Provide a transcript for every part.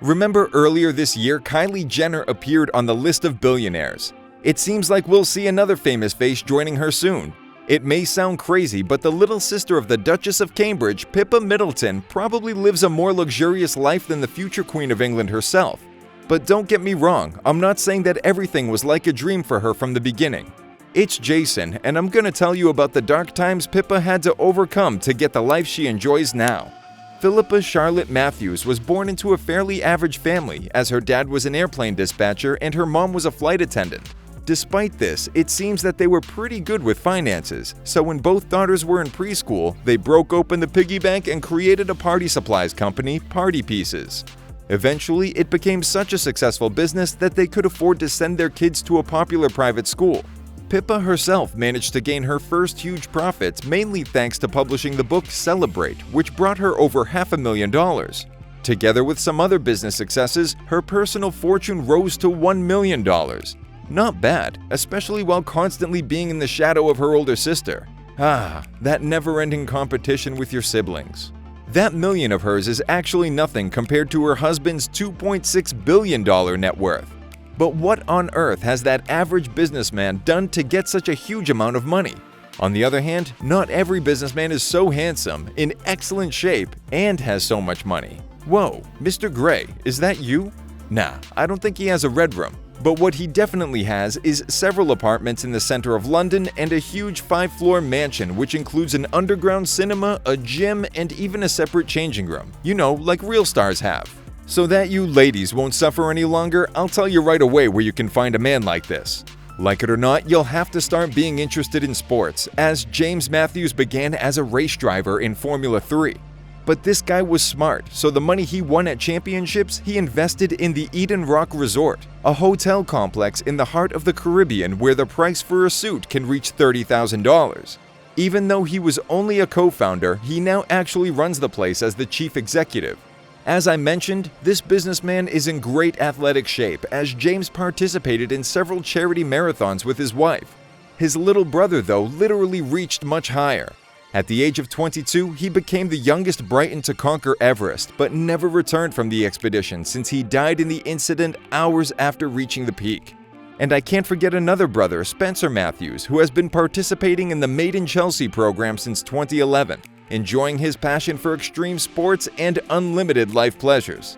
Remember earlier this year, Kylie Jenner appeared on the list of billionaires. It seems like we'll see another famous face joining her soon. It may sound crazy, but the little sister of the Duchess of Cambridge, Pippa Middleton, probably lives a more luxurious life than the future Queen of England herself. But don't get me wrong, I'm not saying that everything was like a dream for her from the beginning. It's Jason, and I'm gonna tell you about the dark times Pippa had to overcome to get the life she enjoys now. Philippa Charlotte Matthews was born into a fairly average family, as her dad was an airplane dispatcher and her mom was a flight attendant. Despite this, it seems that they were pretty good with finances, so when both daughters were in preschool, they broke open the piggy bank and created a party supplies company, Party Pieces. Eventually, it became such a successful business that they could afford to send their kids to a popular private school. Pippa herself managed to gain her first huge profits mainly thanks to publishing the book Celebrate, which brought her over $500,000. Together with some other business successes, her personal fortune rose to $1 million. Not bad, especially while constantly being in the shadow of her older sister. That never-ending competition with your siblings. That million of hers is actually nothing compared to her husband's $2.6 billion net worth. But what on earth has that average businessman done to get such a huge amount of money? On the other hand, not every businessman is so handsome, in excellent shape, and has so much money. Whoa, Mr. Gray, is that you? Nah, I don't think he has a red room. But what he definitely has is several apartments in the center of London and a huge 5-floor mansion which includes an underground cinema, a gym, and even a separate changing room. You know, like real stars have. So that you ladies won't suffer any longer, I'll tell you right away where you can find a man like this. Like it or not, you'll have to start being interested in sports, as James Matthews began as a race driver in Formula 3. But this guy was smart, so the money he won at championships, he invested in the Eden Rock Resort, a hotel complex in the heart of the Caribbean where the price for a suite can reach $30,000. Even though he was only a co-founder, he now actually runs the place as the chief executive. As I mentioned, this businessman is in great athletic shape, as James participated in several charity marathons with his wife. His little brother, though, literally reached much higher. At the age of 22, he became the youngest Briton to conquer Everest, but never returned from the expedition since he died in the incident hours after reaching the peak. And I can't forget another brother, Spencer Matthews, who has been participating in the Made in Chelsea program since 2011, enjoying his passion for extreme sports and unlimited life pleasures.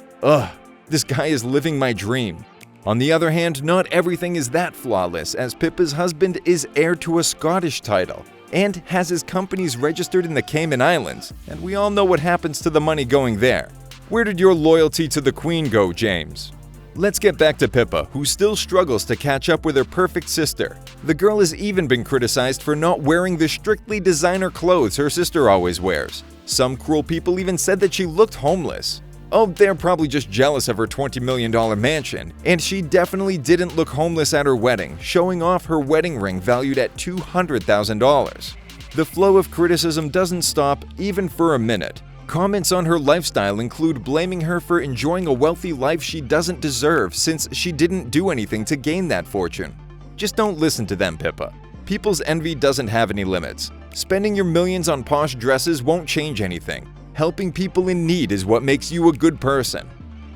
This guy is living my dream. On the other hand, not everything is that flawless, as Pippa's husband is heir to a Scottish title and has his companies registered in the Cayman Islands, and we all know what happens to the money going there. Where did your loyalty to the Queen go, James? Let's get back to Pippa, who still struggles to catch up with her perfect sister. The girl has even been criticized for not wearing the strictly designer clothes her sister always wears. Some cruel people even said that she looked homeless. Oh, they're probably just jealous of her $20 million mansion, and she definitely didn't look homeless at her wedding, showing off her wedding ring valued at $200,000. The flow of criticism doesn't stop even for a minute. Comments on her lifestyle include blaming her for enjoying a wealthy life she doesn't deserve since she didn't do anything to gain that fortune. Just don't listen to them, Pippa. People's envy doesn't have any limits. Spending your millions on posh dresses won't change anything. Helping people in need is what makes you a good person.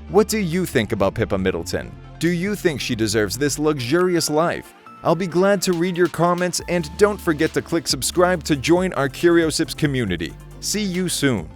What do you think about Pippa Middleton? Do you think she deserves this luxurious life? I'll be glad to read your comments, and don't forget to click subscribe to join our Curiosips community. See you soon.